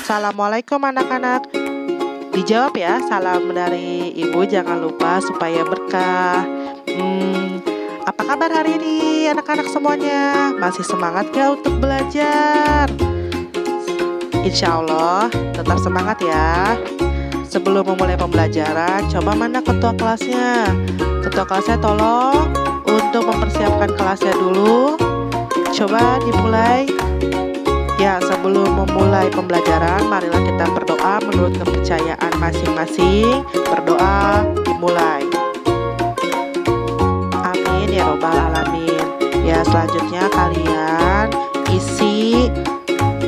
Assalamualaikum anak-anak. Dijawab ya, salam dari ibu, jangan lupa supaya berkah. Apa kabar hari ini anak-anak semuanya? Masih semangat gak untuk belajar? Insya Allah tetap semangat ya. Sebelum memulai pembelajaran, coba mana ketua kelasnya? Ketua kelasnya tolong untuk mempersiapkan kelasnya dulu. Coba dimulai. Ya, sebelum memulai pembelajaran, marilah kita berdoa menurut kepercayaan masing-masing. Berdoa dimulai. Amin ya robbal alamin. Ya, selanjutnya kalian isi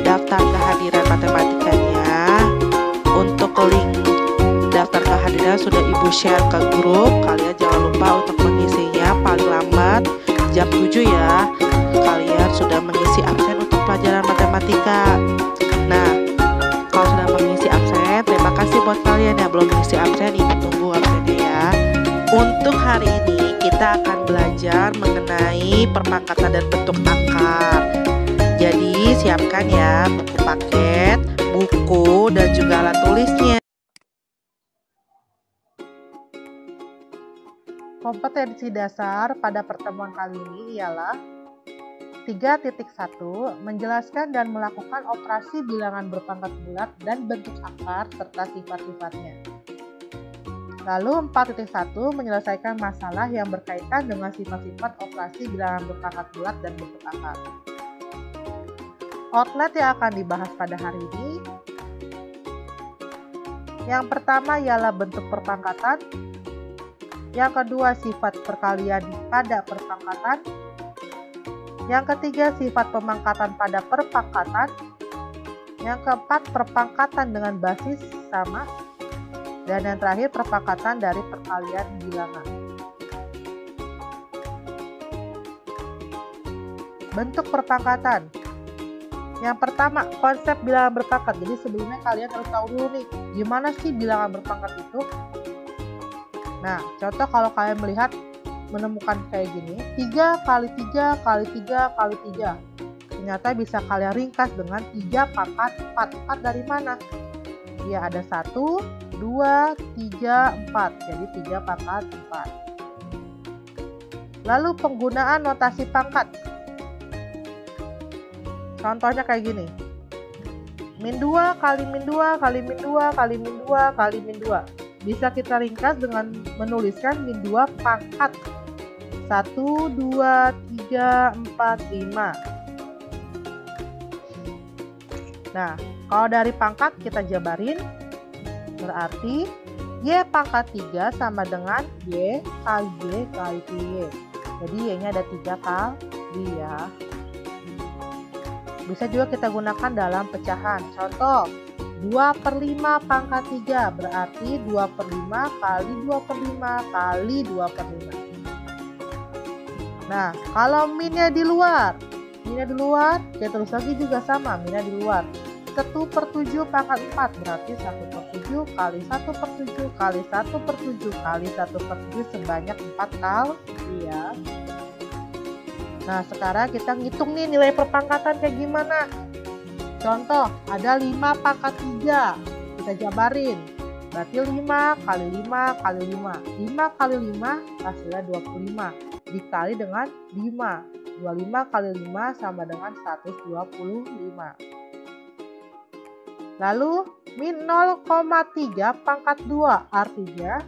daftar kehadiran matematikanya. Untuk link daftar kehadiran sudah ibu share ke grup. Kalian jangan lupa untuk mengisinya paling lambat jam 7 ya. Kalian sudah mengisi absen untuk pelajaran matematika. Nah, kalau sudah mengisi absen, terima kasih buat kalian yang belum mengisi absen. Ibu tunggu absennya ya. Untuk hari ini kita akan belajar mengenai perpangkatan dan bentuk akar. Jadi siapkan ya buku paket, buku, dan juga alat tulisnya. Kompetensi dasar pada pertemuan kali ini ialah 3.1 menjelaskan dan melakukan operasi bilangan berpangkat bulat dan bentuk akar serta sifat-sifatnya. Lalu 4.1 menyelesaikan masalah yang berkaitan dengan sifat-sifat operasi bilangan berpangkat bulat dan bentuk akar. Outline yang akan dibahas pada hari ini. Yang pertama ialah bentuk perpangkatan. Yang kedua sifat perkalian pada perpangkatan. Yang ketiga, sifat pemangkatan pada perpangkatan. Yang keempat, perpangkatan dengan basis sama. Dan yang terakhir, perpangkatan dari perkalian bilangan. Bentuk perpangkatan. Yang pertama, konsep bilangan berpangkat. Jadi sebelumnya kalian harus tahu dulu nih, gimana sih bilangan berpangkat itu? Nah, contoh kalau kalian melihat menemukan kayak gini, 3 kali 3 kali 3 kali 3. Ternyata bisa kalian ringkas dengan 3 pangkat 4. 4 dari mana? Ya, ada 1, 2, 3, 4. Jadi 3 pangkat 4. Lalu penggunaan notasi pangkat. Contohnya kayak gini. Min 2 kali min 2 kali min 2 kali min 2 kali min 2. Bisa kita ringkas dengan menuliskan min 2 pangkat 1, 2, 3, 4, 5. Nah, kalau dari pangkat kita jabarin, berarti Y pangkat 3 sama dengan Y kali Y kali Y. Jadi Y-nya ada 3 kali ya. Bisa juga kita gunakan dalam pecahan. Contoh, 2/5 pangkat 3 berarti 2/5 kali 2/5 kali 2/5. Nah, kalau minnya di luar, kita terus lagi juga sama, minnya di luar. 1/7 pangkat 4 berarti 1/7 kali 1/7 kali 1/7 kali 1/7 sebanyak 4 kali ya. Nah, sekarang kita ngitung nih nilai perpangkatan kayak gimana. Contoh, ada 5 pangkat 3. Kita jabarin. Berarti 5 kali 5 kali 5. 5 kali 5 hasilnya 25. Dikali dengan 5. 25 kali 5 sama dengan 125. Lalu, min 0,3 pangkat 2. Artinya,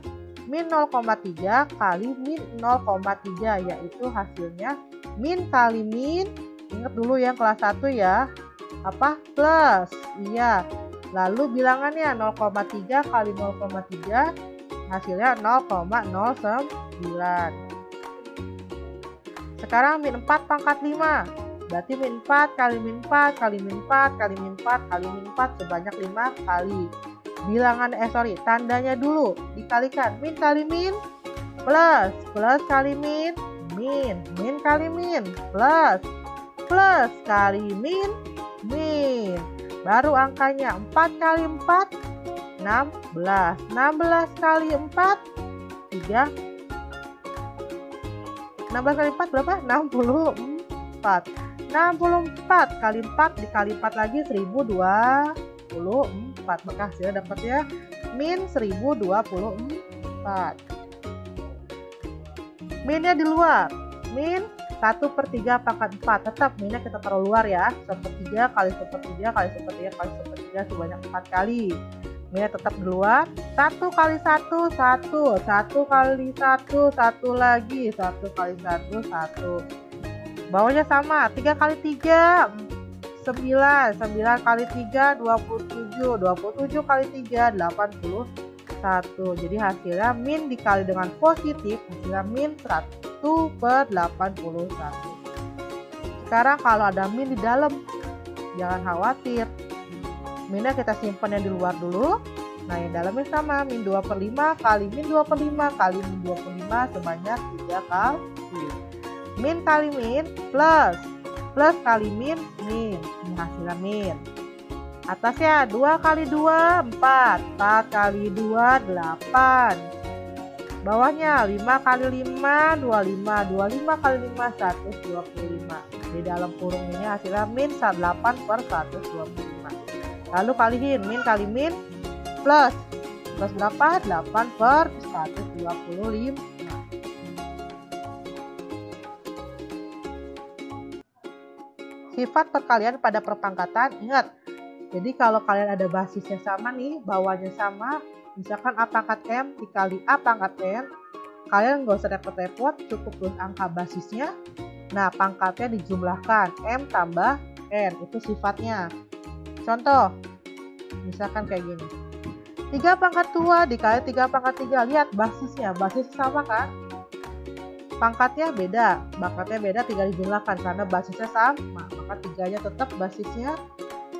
min 0,3 kali min 0,3. Yaitu hasilnya min kali min. Ingat dulu yang kelas 1 ya. Apa? Plus. Iya. Lalu bilangannya 0,3 kali 0,3 hasilnya 0,09. Sekarang min 4 pangkat 5. Berarti min 4 kali min 4 kali min 4 kali min 4 kali min 4 sebanyak 5 kali. Tandanya dulu dikalikan. Min kali min plus. Plus kali min. Min kali min plus. Plus kali min. Baru angkanya 4 kali 4 16. 16 kali 4 3. 16 kali 4 berapa? 64. 64 kali 4 dikali 4 lagi 1020. Maka hasilnya dapat ya min 1024. Minnya di luar, min 1/3 pangkat 4. Tetap minnya kita taruh luar ya. 1/3 kali 1/3 kali 1/3 kali 1/3 sebanyak 4 kali. Minnya tetap di luar. 1 kali 1, 1. 1 kali 1, 1 lagi. 1 kali 1, 1. Bawahnya sama. 3 kali 3, 9. 9 kali 3, 27. 27 kali 3, 81. Jadi hasilnya min dikali dengan positif, hasilnya min 1/81. Sekarang kalau ada min di dalam, jangan khawatir. Minnya kita simpan yang di luar dulu. Nah, yang dalamnya sama, min 2/5 kali min 2/5 kali min 25 sebanyak 3 kali. Min kali min plus kali min, min. Ini hasilnya min. Atasnya 2 kali 2, 4. 4 kali 2, 8. Bawahnya 5 kali 5, 25. 25 kali 5, 125. Di dalam kurung ini hasilnya min 8/125. Lalu kaliin min kali min plus berapa? 8/125. Sifat perkalian pada perpangkatan, ingat. Jadi kalau kalian ada basisnya sama nih, bawahnya sama, misalkan A pangkat M dikali A pangkat N, kalian nggak usah repot-repot, cukup tulis angka basisnya. Nah, pangkatnya dijumlahkan, M tambah N, itu sifatnya. Contoh, misalkan kayak gini. 3 pangkat 2 dikali 3 pangkat 3. Lihat basisnya sama kan? Pangkatnya beda, tinggal dijumlahkan karena basisnya sama. Maka 3-nya tetap basisnya,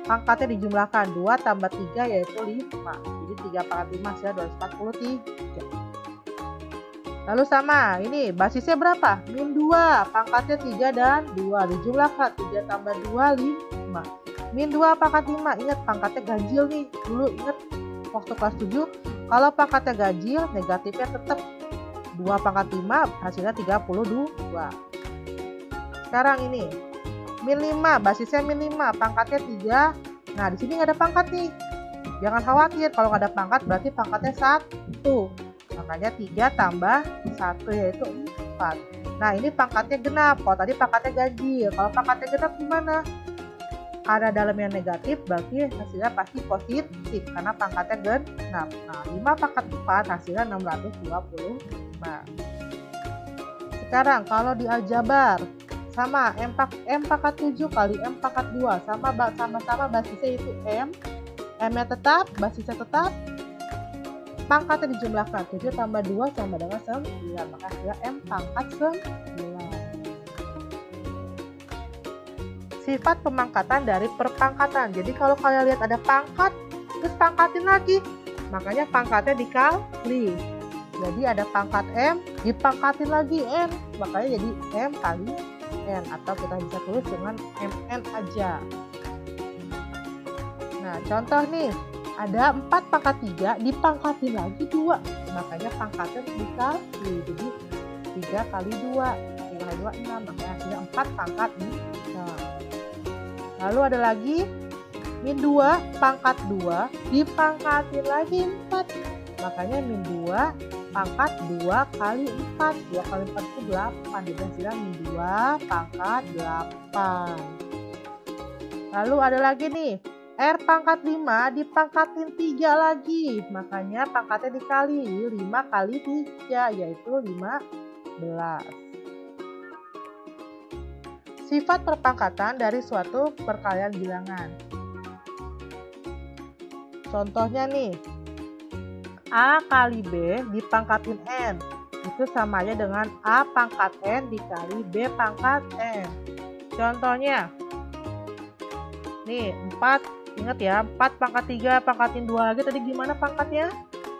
pangkatnya dijumlahkan. 2 tambah 3 yaitu 5. Jadi 3 pangkat 5 hasilnya 243. Lalu sama, ini basisnya berapa? Min 2, pangkatnya 3 dan 2. Dijumlahkan, 3 tambah 2, 5. Min 2 pangkat 5, ingat pangkatnya ganjil nih. Dulu ingat waktu kelas 7, kalau pangkatnya ganjil, negatifnya tetap 2 pangkat 5, hasilnya 32. Sekarang ini, min 5, basisnya min 5, pangkatnya 3. Nah, di sini nggak ada pangkat nih. Jangan khawatir, kalau nggak ada pangkat berarti pangkatnya 1. Makanya 3 tambah 1 yaitu 4. Nah, ini pangkatnya genap. Kalau tadi pangkatnya ganjil. Kalau pangkatnya genap gimana? Ada dalamnya negatif, berarti hasilnya pasti positif karena pangkatnya genap. Nah, 5 pangkat 4 hasilnya 625. Sekarang kalau di aljabar sama M pangkat 7 kali M pangkat 2 sama-sama basisnya itu M. M-nya tetap, basisnya tetap. Pangkatnya dijumlahkan, 7 tambah 2 sama dengan 9, maka hasilnya M pangkat 9. Sifat pemangkatan dari perpangkatan. Jadi kalau kalian lihat ada pangkat, terus pangkatin lagi. Makanya pangkatnya dikali. Jadi ada pangkat M, dipangkatin lagi N. Makanya jadi M kali N. Atau kita bisa tulis dengan MN aja. Nah, contoh nih. Ada 4 pangkat 3, dipangkatin lagi 2. Makanya pangkatnya dikali. Jadi 3 kali 2. 3 kali 2, 6. Makanya hasilnya 4 pangkat 6. Lalu ada lagi min 2 pangkat 2 dipangkatin lagi 4. Makanya min 2 pangkat 2 kali 4. 2 kali 4 itu 8. Jadi hasilnya min 2 pangkat 8. Lalu ada lagi nih. R pangkat 5 dipangkatin 3 lagi. Makanya pangkatnya dikali. 5 kali 3 yaitu 15. Sifat perpangkatan dari suatu perkalian bilangan. Contohnya nih, A kali B dipangkatin N. Itu sama aja dengan A pangkat N dikali B pangkat N. Contohnya, nih 4, ingat ya, 4 pangkat 3 pangkatin 2 lagi. Tadi gimana pangkatnya?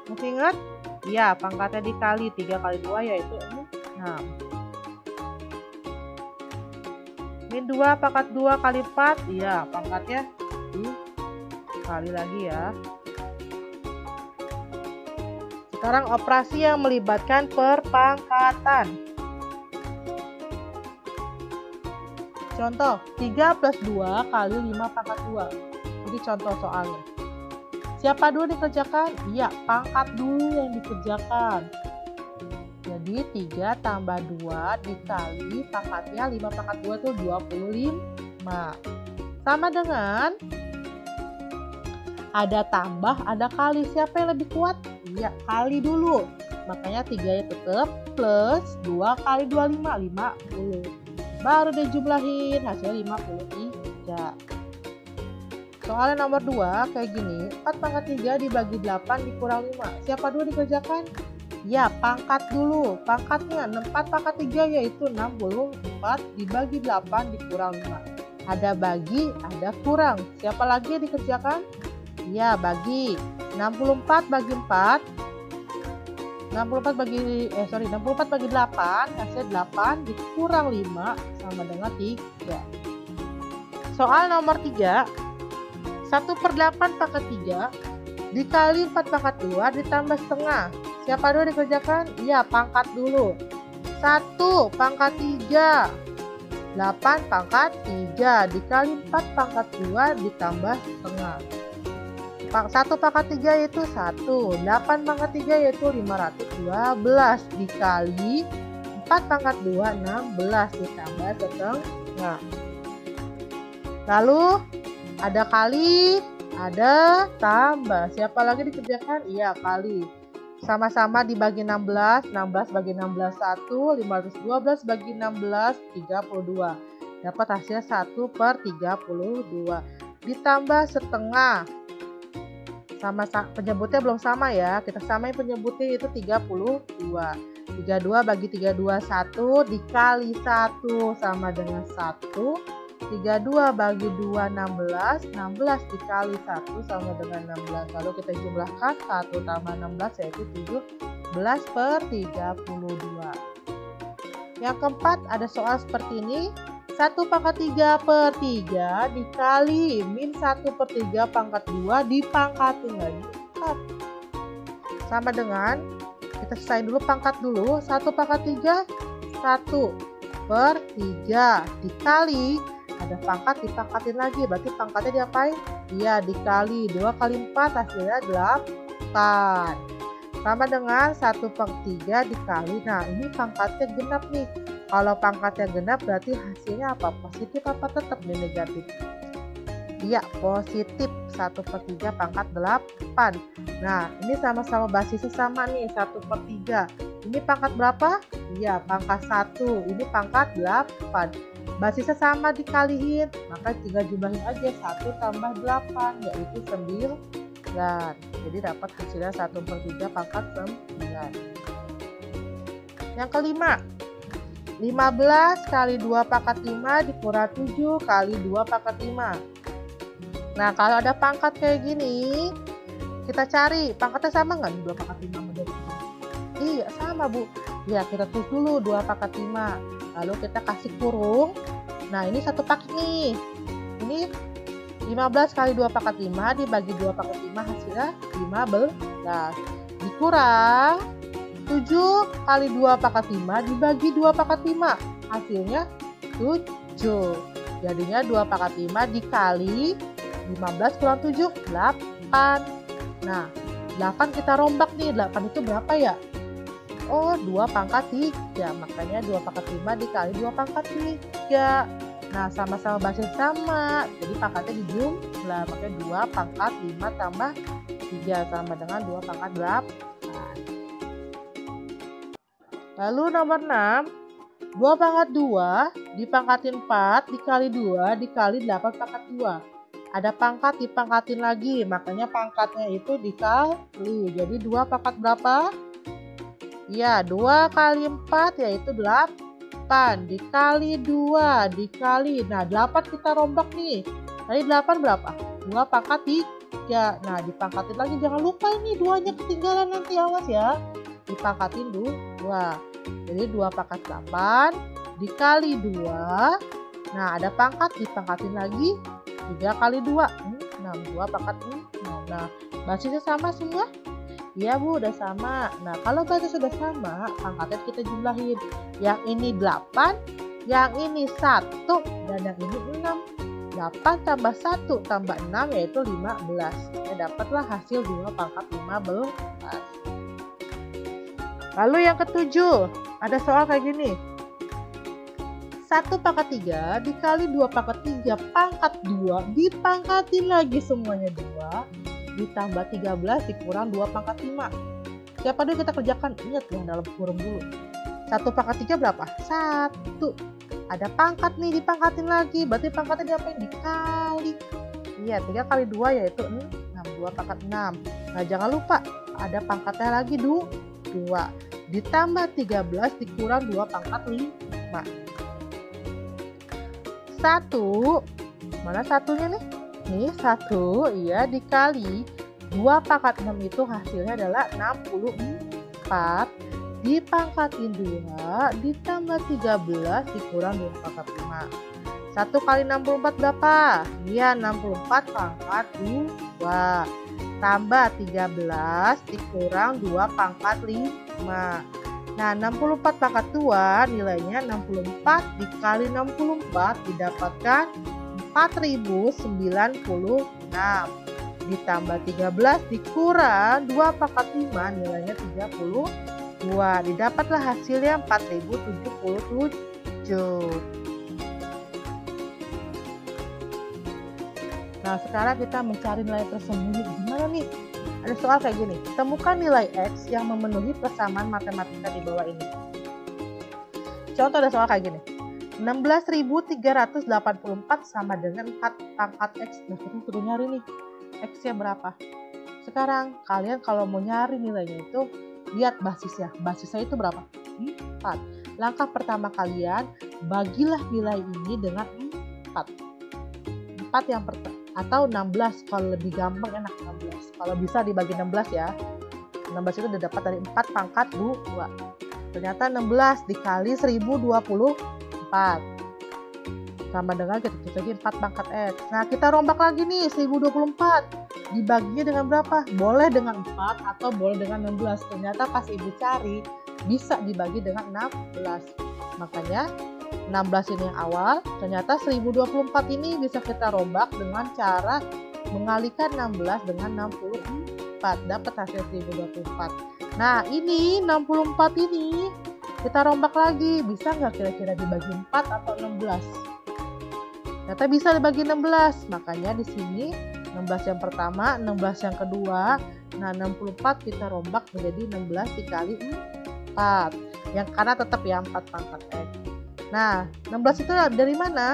Masih ingat? Iya, pangkatnya dikali 3 kali 2 yaitu 6. Min 2 pangkat 2 kali 4, iya pangkatnya dikali lagi ya. Sekarang operasi yang melibatkan perpangkatan. Contoh, 3 plus 2 kali 5 pangkat 2. Jadi contoh soalnya. Siapa dulu dikerjakan? Iya, pangkat dulu yang dikerjakan. Jadi 3 tambah 2 dikali pangkatnya 5 pangkat 2 itu 25. Sama dengan ada tambah, ada kali. Siapa yang lebih kuat? Iya, kali dulu. Makanya 3 tetap plus 2 kali 25, 50. Baru dijumlahin, hasilnya 53. Soalnya nomor 2 kayak gini, 4 pangkat 3 dibagi 8 dikurang 5. Siapa dulu dikerjakan? Ya, pangkat dulu. Pangkatnya 4 pangkat 3 yaitu 64 dibagi 8 dikurang 5. Ada bagi, ada kurang. Siapa lagi yang dikerjakan? Ya, bagi. 64 bagi 4. 64 bagi 8, hasil 8 dikurang 5 sama dengan 3. Soal nomor 3, 1/8 pangkat 3 dikali 4 pangkat 2 ditambah setengah. Siapa dulu dikerjakan? Iya, pangkat dulu. 1 pangkat 3, 8 pangkat 3 dikali 4 pangkat 2 ditambah setengah. 1 pangkat 3 yaitu 1, 8 pangkat 3 yaitu 512 dikali 4 pangkat 2, 16 ditambah setengah. Lalu ada kali, ada tambah. Siapa lagi dikerjakan? Iya, kali. Sama-sama dibagi 16, 16 bagi 16 1, 512 bagi 16 32. Dapat hasil 1/32. Ditambah setengah. Sama penyebutnya belum sama ya. Kita samain penyebutnya itu 32. 32 bagi 32 1 dikali 1 sama dengan 1. 32 bagi 2 16, 16 dikali 1 sama dengan 16. Lalu kita jumlahkan 1 tambah 16 yaitu 17/32. Yang keempat ada soal seperti ini. 1 pangkat 3/3 dikali min 1/3 pangkat 2 dipangkatin lagi 4. Sama dengan kita selesain dulu pangkat dulu. 1 pangkat 3 1/3 dikali ada pangkat dipangkatin lagi, berarti pangkatnya diapain? Iya, dikali 2 kali 4 hasilnya 8. Sama dengan 1/3 dikali, nah ini pangkatnya genap nih. Kalau pangkatnya genap berarti hasilnya apa? Positif apa tetap nih negatif? Iya, positif. 1/3 pangkat 8. Nah, ini sama-sama basisnya sama nih, 1/3. Ini pangkat berapa? Iya, pangkat 1. Ini pangkat 8. Basisnya sama dikaliin, maka tinggal jumlahin aja 1 tambah 8 yaitu 9. Jadi dapat hasilnya 1/3 pangkat 9. Yang kelima, 15 kali 2 pangkat 5 dikurang 7 kali 2 pangkat 5. Nah, kalau ada pangkat kayak gini, kita cari pangkatnya sama nggak nih 2 pangkat 5 sama 2 pangkat 5? Iya, sama Bu. Ya, kita tulis dulu 2 pangkat 5. Lalu kita kasih kurung. Nah, ini satu paket nih. Ini 15 kali 2 pangkat 5 dibagi 2 pangkat 5 hasilnya 15. Dikurang 7 kali 2 pangkat 5 dibagi 2 pangkat 5 hasilnya 7. Jadinya 2 pangkat 5 dikali 15 kurang 7 8. Nah, 8 kita rombak nih. 8 itu berapa ya? Oh, 2 pangkat 3. Makanya 2 pangkat 5 dikali 2 pangkat 3. Nah, sama-sama basis sama. Jadi pangkatnya dijumlah. Makanya 2 pangkat 5 tambah 3 sama dengan 2 pangkat 8. Lalu nomor 6. 2 pangkat 2 dipangkatin 4 dikali 2 dikali 8 pangkat 2. Ada pangkat dipangkatin lagi. Makanya pangkatnya itu dikali. Jadi 2 pangkat berapa? Ya, 2 kali 4 yaitu 8 dikali 2 dikali. Nah, 8 kita rombak nih. Tadi 8 berapa? 2 pangkat 3. Nah, dipangkatin lagi. Jangan lupa ini 2-nya ketinggalan nanti, awas ya. Dipangkatin 2. Jadi 2 pangkat 8 dikali 2. Nah, ada pangkat dipangkatin lagi. 3 kali 2. 2 pangkat 6. Nah, basisnya sama semua? Iya Bu, udah sama. Nah, kalau basis sudah sama, pangkatnya kita jumlahin. Yang ini 8, yang ini 1, dan yang ini 6. 8 tambah 1 tambah 6 yaitu 15. Ya, dapatlah hasil 2 pangkat 15. Lalu yang ketujuh, ada soal kayak gini. 1 pangkat 3 dikali 2 pangkat 3 pangkat 2 dipangkatin lagi semuanya 2 ditambah 13 dikurang 2 pangkat 5. Siapa dulu kita kerjakan? Ingat yang dalam kurung dulu. 1 pangkat 3 berapa? 1. Ada pangkat nih dipangkatin lagi. Berarti pangkatnya diapain? Dikali. Iya, 3 kali 2 yaitu 6. 2 pangkat 6. Nah, jangan lupa ada pangkatnya lagi 2. Ditambah 13 dikurang 2 pangkat 5. 1. Mana satunya nih? Nih 1 iya dikali 2 pangkat 6 itu hasilnya adalah 64 dipangkatin 2 ditambah 13 dikurang 2 pangkat 5. 1 kali 64 berapa? Iya 64 pangkat 2 tambah 13 dikurang 2 pangkat 5. Nah 64 pangkat 2 nilainya 64 dikali 64 didapatkan 4096 ditambah 13 dikurang 2 pangkat 5 nilainya 32 didapatlah hasilnya 4077. Nah sekarang kita mencari nilai tersembunyi. Gimana nih? Ada soal kayak gini. Temukan nilai X yang memenuhi persamaan matematika di bawah ini. Contoh ada soal kayak gini. 16.384 sama dengan 4 pangkat X. Nah kita suruh nyari nih. X-nya berapa? Sekarang kalian kalau mau nyari nilainya itu lihat basisnya. Basisnya itu berapa? 4. Langkah pertama kalian bagilah nilai ini dengan 4. 4 yang pertama. Atau 16 kalau lebih gampang enak 16. Kalau bisa dibagi 16 ya. 16 itu udah dapat dari 4 pangkat 2. Ternyata 16 dikali 1024 sama dengan kita lagi 4 pangkat X. Nah kita rombak lagi nih 1024 dibaginya dengan berapa? Boleh dengan 4 atau boleh dengan 16. Ternyata pas ibu cari bisa dibagi dengan 16. Makanya 16 ini yang awal, ternyata 1024 ini bisa kita rombak dengan cara mengalihkan 16 dengan 64. Dapat hasil 1024. Nah ini 64 ini kita rombak lagi. Bisa nggak kira-kira dibagi 4 atau 16? Ternyata bisa dibagi 16. Makanya di sini 16 yang pertama, 16 yang kedua. Nah 64 kita rombak menjadi 16 dikali 4. Yang kanan tetap ya 4 pangkat X. Nah, 16 itu dari mana?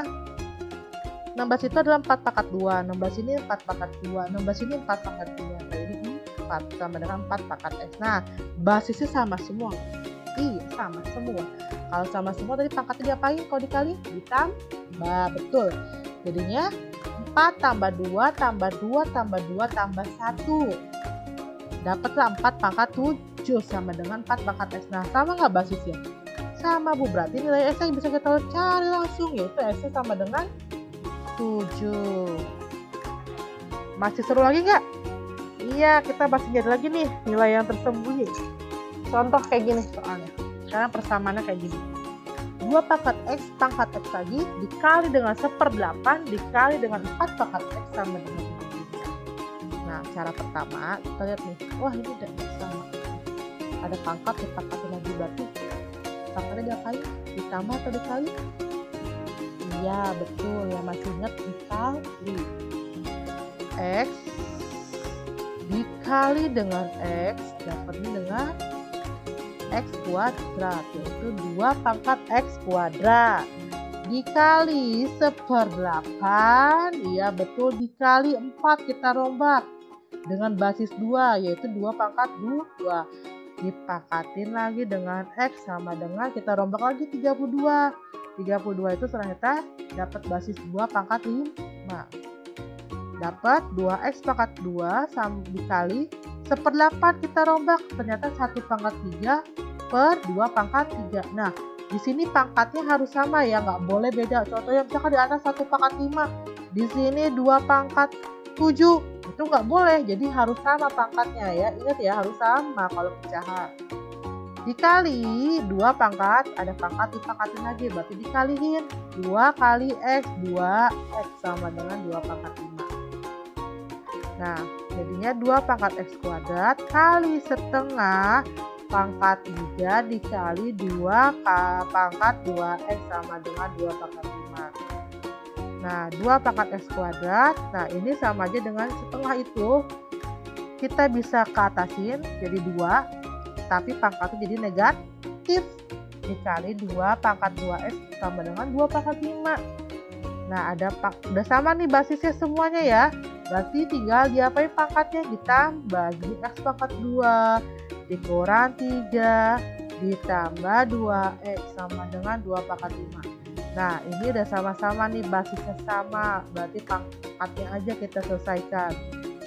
16 itu adalah 4 pangkat 2. 16 ini 4 pangkat 2. 16 ini 4 pangkat 2. Jadi 4 sama dengan 4 pangkat X. Nah, basisnya sama semua. Iya, sama semua. Kalau sama semua tadi pangkatnya diapain? Kalau dikali? Ditambah. Betul. Jadinya 4 tambah 2 tambah 2 tambah 2 tambah 1. Dapatlah 4 pangkat 7 sama dengan 4 pangkat X. Nah, sama nggak basisnya? Sama Bu, berarti nilai S-nya bisa kita cari langsung, yaitu S-nya sama dengan 7. Masih seru lagi nggak? Iya, kita masih nyari lagi nih nilai yang tersembunyi. Contoh kayak gini soalnya. Sekarang persamaannya kayak gini. 2 pangkat X pangkat X lagi dikali dengan 1/8 dikali dengan 4 pangkat X sama dengan 3. Nah, cara pertama kita lihat nih. Wah, ini udah sama. Ada pangkat dipangkatin lagi berarti pangkatnya diapain? Ditambah atau dikali? Iya betul ya, masih ingat dikali. X dikali dengan X dapatnya dengan X kuadrat, yaitu 2 pangkat X kuadrat dikali 1/8. Iya betul, dikali 4 kita rombak dengan basis 2 yaitu 2 pangkat 2. Dipangkatin lagi dengan X sama dengan kita rombak lagi 32. 32 itu ternyata dapat basis 2 pangkat 5. Dapat 2X pangkat 2 sama dikali 1/8 kita rombak. Ternyata 1 pangkat 3 per 2 pangkat 3. Nah di sini pangkatnya harus sama ya, nggak boleh beda. Contohnya misalkan di atas 1 pangkat 5, di sini 2 pangkat 7. Itu nggak boleh, jadi harus sama pangkatnya ya. Ingat ya, harus sama kalau pecahan. Dikali 2 pangkat, ada pangkat dipangkatin lagi, berarti dikaliin 2 kali X, 2X sama dengan 2 pangkat 5. Nah, jadinya 2 pangkat X kuadrat kali setengah pangkat 3 dikali 2 pangkat 2X sama dengan 2 pangkat 5. Nah, 2 pangkat X kuadrat, nah ini sama aja dengan setengah itu. Kita bisa ke atasin jadi 2. Tapi pangkatnya jadi negatif, dikali 2 pangkat 2X sama dengan 2 pangkat 5. Nah, udah sama nih basisnya semuanya ya. Berarti tinggal diapain pangkatnya, ditambah X pangkat 2 dikurang 3 ditambah 2X sama dengan 2 pangkat 5. Nah, ini udah sama-sama nih basisnya sama, berarti pangkatnya aja kita selesaikan.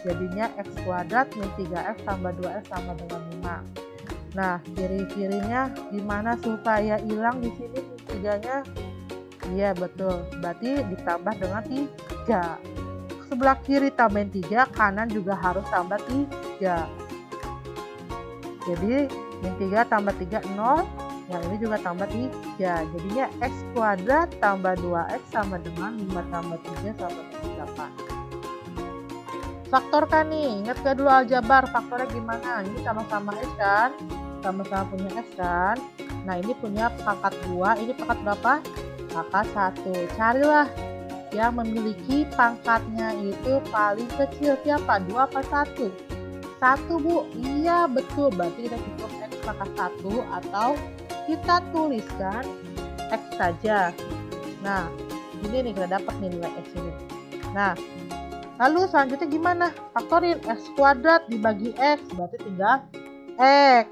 Jadinya X kuadrat min 3X tambah 2X sama dengan 5. Nah, ciri-cirinya gimana supaya hilang di sini 3-nya? Iya, betul. Berarti ditambah dengan 3. Sebelah kiri tambahin 3, kanan juga harus tambah 3. Jadi, min 3 tambah 3, 0. Yang ini juga tambah 3. Jadinya X kuadrat tambah 2X sama dengan 5 tambah 3 sama dengan 8. Faktorkan nih, ingat gak dulu aljabar, faktornya gimana? Ini sama-sama X kan? Sama-sama punya X kan? Nah, ini punya pangkat 2, ini pangkat berapa? Pangkat 1. Carilah yang memiliki pangkatnya itu paling kecil, siapa? 2 apa 1? 1, Bu. Iya, betul. Berarti kita cukup X pangkat 1 atau kita tuliskan X saja. Nah, ini nih kita dapat nih nilai X ini. Nah, lalu selanjutnya gimana? Faktorin X kuadrat dibagi X, berarti tinggal X.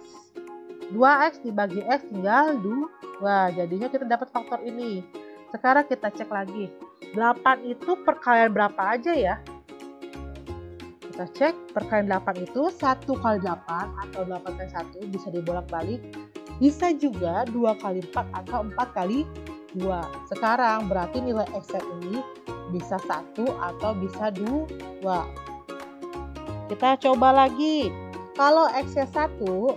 2X dibagi X tinggal 2. Jadinya kita dapat faktor ini. Sekarang kita cek lagi. 8 itu perkalian berapa aja ya? Kita cek perkalian 8 itu 1 kali 8 atau 8 kali 1 bisa dibolak-balik. Bisa juga 2 kali 4 atau 4 kali 2. Sekarang berarti nilai X ini bisa 1 atau bisa 2. Kita coba lagi. Kalau X-nya 1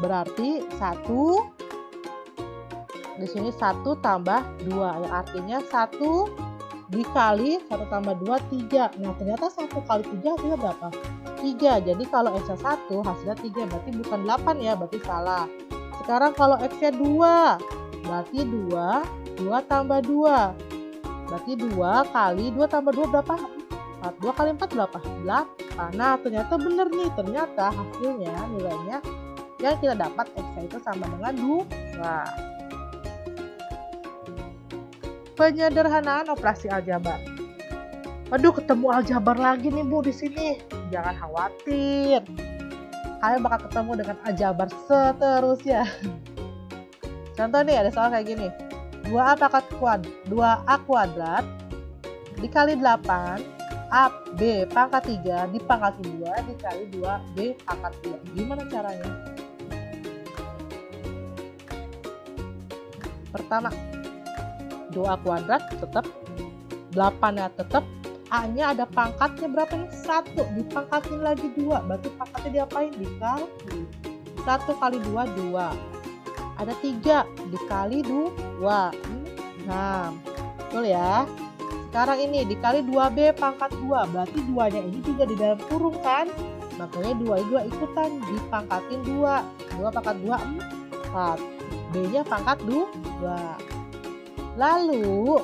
berarti 1 di sini 1 tambah 2 yang artinya 1 dikali 1 tambah 2 3. Nah, ternyata 1 kali 3 hasilnya berapa? 3. Jadi kalau X-nya 1 hasilnya 3, berarti bukan 8 ya, berarti salah. Sekarang kalau X-nya 2 berarti 2 tambah 2. Berarti 2 kali 2 tambah 2 berapa? 2 kali 4 berapa? 8. Nah, ternyata benar nih. Ternyata hasilnya nilainya yang kita dapat X itu sama dengan 2. Penyederhanaan operasi aljabar. Aduh, ketemu aljabar lagi nih Bu di sini. Jangan khawatir. Kalian bakal ketemu dengan aljabar seterusnya. Contoh nih, ada soal kayak gini. 2A kuadrat dikali 8 AB pangkat 3 dipangkat 2 dikali 2B pangkat 2. Gimana caranya? Pertama, 2A kuadrat tetap, 8-nya tetap, A-nya ada pangkatnya berapa nih? 1, dipangkatin lagi 2, berarti pangkatnya diapain? Dikali. 1 kali 2, 2. Ada 3, dikali 2, 6. Betul ya? Sekarang ini dikali 2B pangkat 2, berarti 2-nya ini juga di dalam kurung kan? Makanya 2 ikutan, dipangkatin 2. 2 pangkat 2, 4. B-nya pangkat 2. Lalu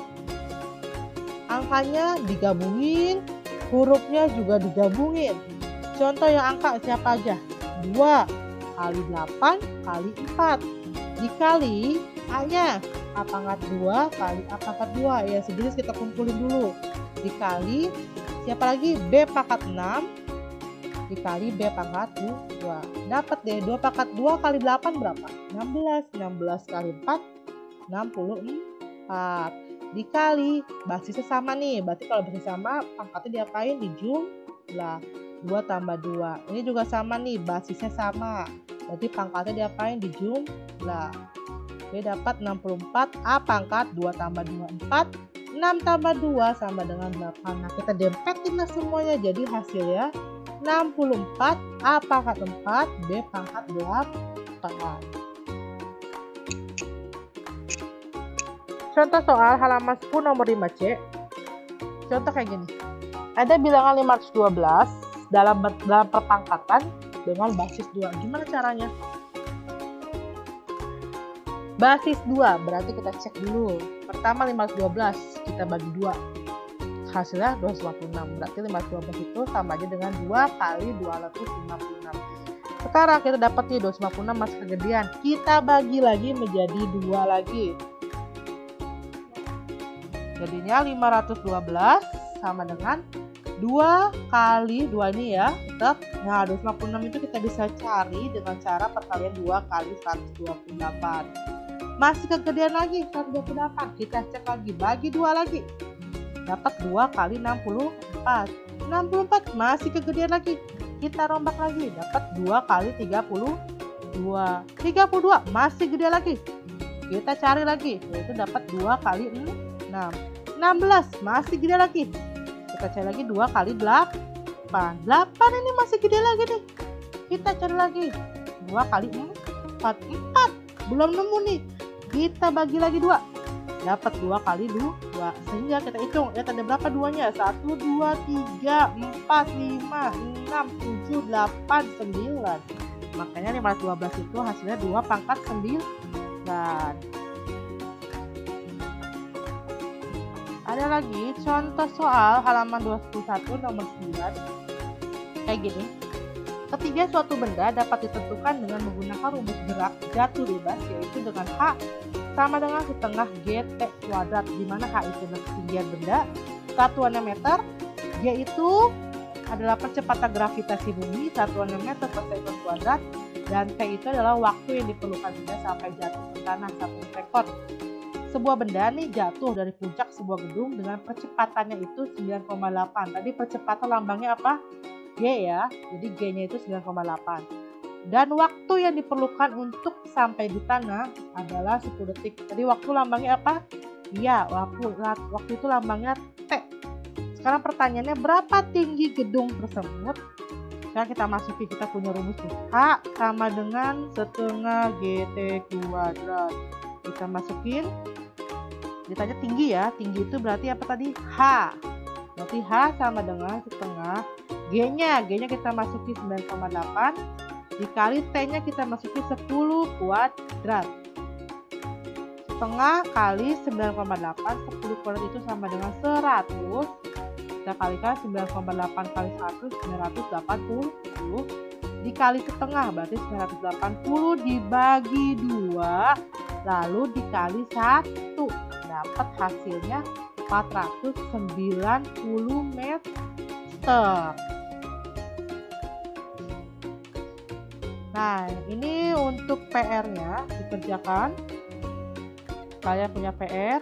angkanya digabungin, hurufnya juga digabungin. Contoh yang angka siapa aja? 2 kali 8 kali 4 dikali A-nya A pangkat 2 kali A pangkat 2. Ya, sejenis kita kumpulin dulu. Dikali siapa lagi? B pangkat 6 dikali B pangkat 2. Dapat deh 2 pangkat 2 kali 8 berapa? 16. 16 kali 4 64. Dikali basisnya sama nih, berarti kalau basis sama pangkatnya diapain? Dijumlah. 2 tambah 2 ini juga sama nih, basisnya sama, berarti pangkatnya diapain? Dijumlah. Oke, dapat 64. A pangkat 2 tambah 2 4, 6 tambah 2 sama dengan 8. Nah, kita dempetin lah semuanya, jadi hasilnya 64. A pangkat 4 B pangkat 8. Contoh soal halaman 10 nomor 5C. Contoh kayak gini. Ada bilangan 512 dalam perpangkatan dengan basis 2. Gimana caranya? Basis 2 berarti kita cek dulu. Pertama 512 kita bagi 2. Hasilnya 256. Berarti 512 itu sama aja dengan 2 kali 256. Sekarang kita dapat nih 256 masih kegedean. Kita bagi lagi menjadi 2 lagi. Jadinya 512 sama dengan 2 kali 2 ini ya. Tetap. Nah 256 itu kita bisa cari dengan cara perkalian 2 kali 128. Masih kegedean lagi 128. Kita cek lagi, bagi 2 lagi. Dapat 2 kali 64. 64 masih kegedean lagi. Kita rombak lagi, dapat 2 kali 32. 32 masih gede lagi. Kita cari lagi, yaitu dapat 2 kali 6. 16 masih gede lagi. Kita cari lagi 2 kali 8. 8 ini masih gede lagi nih. Kita cari lagi 2 kali 4. 4 belum nemu nih. Kita bagi lagi 2. Dapat 2 kali 2. Sehingga kita hitung, lihat ada berapa duanya? 1, 2, 3, 4, 5, 6, 7, 8, 9. Makanya 512 itu hasilnya 2 pangkat 9. Ada lagi contoh soal halaman 21 nomor 9. Kayak gini. Ketiga suatu benda dapat ditentukan dengan menggunakan rumus gerak jatuh bebas, yaitu dengan H sama dengan setengah GT kuadrat, di mana H itu adalah ketinggian benda, satuannya meter, G itu adalah percepatan gravitasi bumi, satuannya meter per sekon kuadrat, dan T itu adalah waktu yang diperlukan benda sampai jatuh ke tanah 1 sekon. Sebuah benda nih jatuh dari puncak sebuah gedung dengan percepatannya itu 9,8. Tadi percepatan lambangnya apa? G ya, jadi G-nya itu 9,8. Dan waktu yang diperlukan untuk sampai di tanah adalah 10 detik. Tadi waktu lambangnya apa? Iya, waktu itu lambangnya T. Sekarang pertanyaannya, berapa tinggi gedung tersebut? Sekarang kita masukin, kita punya rumus nih. H sama dengan setengah GT kuadrat. Kita masukin, ditanya tinggi ya. Tinggi itu berarti apa tadi? H. Berarti H sama dengan setengah. G-nya kita masukin 9,8. Dikali T-nya kita masukin 10 kuadrat. Setengah kali 9,8. 10 kuadrat itu sama dengan 100. Kita kalikan 9,8 kali 100, 980. Dikali setengah berarti 980 dibagi 2. Lalu dikali 1. Dapat hasilnya 490 meter. Nah, ini untuk PR-nya dikerjakan. Kalian punya PR.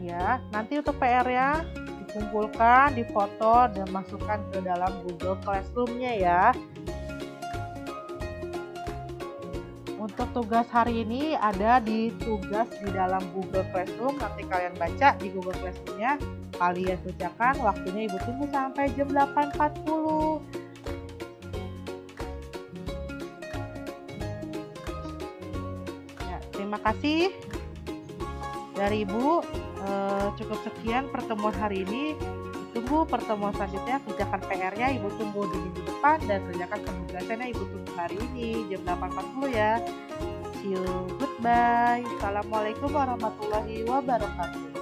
Ya, nanti untuk PR-nya dikumpulkan, difoto, dan masukkan ke dalam Google Classroom-nya ya. Untuk tugas hari ini ada di tugas di dalam Google Classroom. Nanti kalian baca di Google Classroom-nya. Kalian kerjakan, waktunya Ibu tunggu sampai jam 8.40. Ya, terima kasih dari Ibu. Cukup sekian pertemuan hari ini. Tunggu pertemuan selanjutnya. Kerjakan PR-nya Ibu tunggu di minggu depan, dan kerjakan penugasannya Ibu tunggu hari ini jam 8.40 ya. See you, goodbye. Assalamualaikum warahmatullahi wabarakatuh.